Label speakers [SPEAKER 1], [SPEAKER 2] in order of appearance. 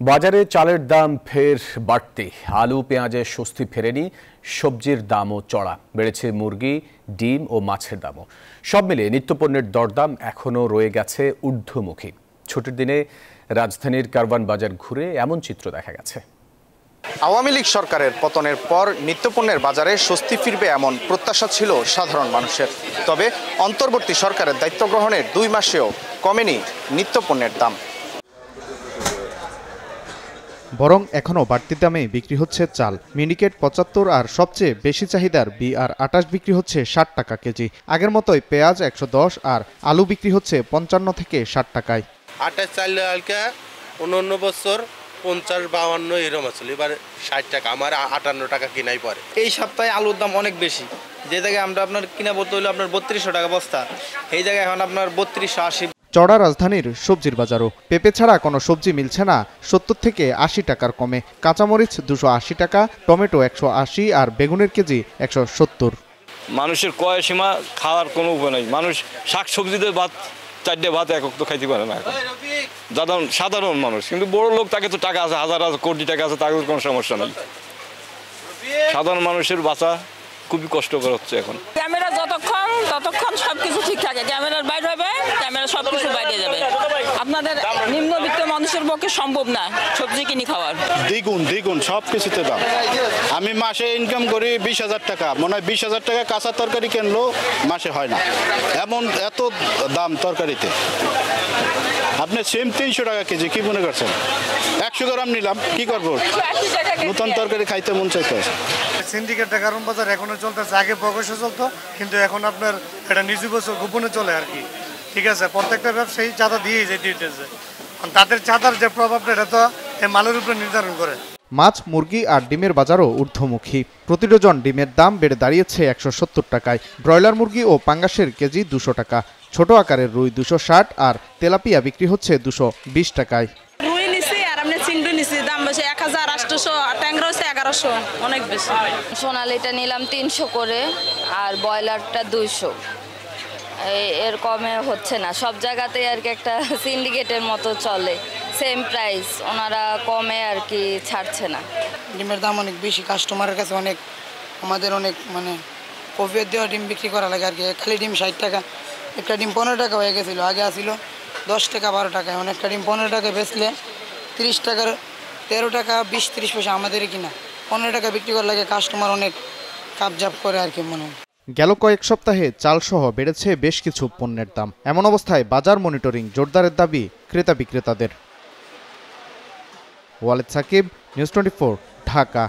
[SPEAKER 1] বাজারে চালের দাম ফের বাড়তে আলু পেঁয়াজের স্বস্তি ফেরেনি, সবজির দামও চড়া। বেড়েছে মুরগি, ডিম ও মাছের দামও। সব মিলিয়ে নিত্যপণ্যের দরদাম এখনও রয়ে গেছে ঊর্ধ্বমুখী। ছুটির দিনে রাজধানীর কারওয়ান বাজার ঘুরে এমন চিত্র দেখা গেছে।
[SPEAKER 2] আওয়ামী লীগ সরকারের পতনের পর নিত্যপণ্যের বাজারে স্বস্তি ফিরবে এমন প্রত্যাশা ছিল সাধারণ মানুষের। তবে অন্তর্বর্তী সরকারের দায়িত্ব গ্রহণের 2 মাসেও কমেনি নিত্যপণ্যের দাম।
[SPEAKER 3] বরং এখনও বাড়তি দামে বিক্রি হচ্ছে চাল। মিনিকেট 75 আর সবচেয়ে বেশি চাহিদার BR28 বিক্রি হচ্ছে 60 টাকা কেজি। আগের মতোই পেঁয়াজ 110 আর আলু বিক্রি হচ্ছে 55 থেকে 60 টাকায়।
[SPEAKER 4] 28 চাল হালকা অন্য বছর 50-52 এরকম আসলে, এবার 60 টাকা, আমার 58 টাকা কিনাই পড়ে।
[SPEAKER 5] এই সপ্তাহে আলুর দাম অনেক বেশি। যে জায়গায় আমরা আপনার কিনা বলতে হলো আপনার 3200 টাকা বস্তা, এই জায়গায় এখন আপনার 3280।
[SPEAKER 3] চড়া রাজধানীর সবজির বাজারও। পেঁপে ছাড়া কোনো সবজি মিলছে না 70 থেকে 80 টাকার কমে। কাঁচামরিচ 280 টাকা, টমেটো 180 আর বেগুনের কেজি 170।
[SPEAKER 6] মানুষের ক্রয় সীমা, খাওয়ার কোনো উপায় নেই। মানুষ শাক সবজিতে ভাত, 4টে ভাত একক তো খাইতে পারে না। সাধারণ মানুষ, কিন্তু বড় লোক, তাকে তো টাকা আছে, হাজার কোটি টাকা আছে, তাকে কোনো সমস্যা নেই। সাধারণ মানুষের বাঁচা খুবই কষ্টকর হচ্ছে এখন।
[SPEAKER 7] ক্যামেরা ততক্ষণ সবকিছু ঠিক থাকে, ক্যামেরার বাইরে হবে, ক্যামেরা সবকিছু বাইরে যাবে। আপনাদের নিম্নবিত্ত মানুষের পক্ষে সম্ভব না সবজি কিনে খাওয়ার।
[SPEAKER 8] দ্বিগুণ সব কিছুতে দাম। আমি মাসে ইনকাম করি 20,000 টাকা, মনে হয় 20,000 টাকা কাঁচা তরকারি কিনলেও মাসে হয় না, এমন এত দাম তরকারিতে। আপনি সেম 300 টাকা কেজি, কি মনে করছেন? 100 গ্রাম নিলাম, কি করবো? নতুন তরকারি খাইতে মন চাইতে।
[SPEAKER 9] সিন্ডিকেটটা কারণ বাজার এখনো চলতেছে, আগে প্রকাশ্যে চলতো, কিন্তু এখন আপনার এটা নিচু বছর গোপনে চলে আর কি। ঠিক আছে, প্রত্যেকটা ব্যবসায়ী চাঁদা দিয়েই দিতেছে। তাদের চাঁদার যে প্রভাবটা, এটা তো মালের উপরে নির্ধারণ করে।
[SPEAKER 3] মাছ, মুরগি আর ডিমের বাজারও ঊর্ধ্বমুখী। প্রতি ডজন ডিমের দাম বেড়ে দাঁড়িয়েছে 170 টাকায়। ব্রয়লার মুরগি ও পাঙ্গাসের কেজি 200 টাকা। ছোট আকারের রুই 260 আর তেলাপিয়া বিক্রি হচ্ছে 220 টাকায়।
[SPEAKER 7] রুই নিছি আর আমরা চিংড়ি নিছি, দাম বেশি 1800, ট্যাংরা হচ্ছে 1100, অনেক বেশি।
[SPEAKER 10] সোনালিটা নিলাম 300 করে আর ব্রয়লারটা 200। এর কমে হচ্ছে না, সব জায়গাতেই আর কি একটা সিন্ডিকেটের মতো চলে, সেম প্রাইস, ওনারা কমে আর কি ছাড়ছে না।
[SPEAKER 11] ডিমের দাম অনেক বেশি, কাস্টমারের কাছে অনেক, আমাদের অনেক মানে কফিয়ার দেওয়া ডিম বিক্রি করা লাগে আর কি। খালি ডিম 60 টাকা, একটা ডিম 15 টাকা হয়ে গেছিলো, আগে আসিল 10 টাকা 12 টাকা, এখন একটা ডিম 15 টাকা বেচলে 30 টাকার 13 টাকা 20-30 পয়সা আমাদেরই কিনা। 15 টাকা বিক্রি করা লাগে, কাস্টমার অনেক কাপজাপ করে আর কি মনে হয়।
[SPEAKER 3] গেল কয়েক সপ্তাহে চালসহ বেড়েছে বেশ কিছু পণ্যের দাম। এমন অবস্থায় বাজার মনিটরিং জোরদারের দাবি ক্রেতা বিক্রেতাদের। ওয়ালেদ সাকিব, নিউজ 24, ঢাকা।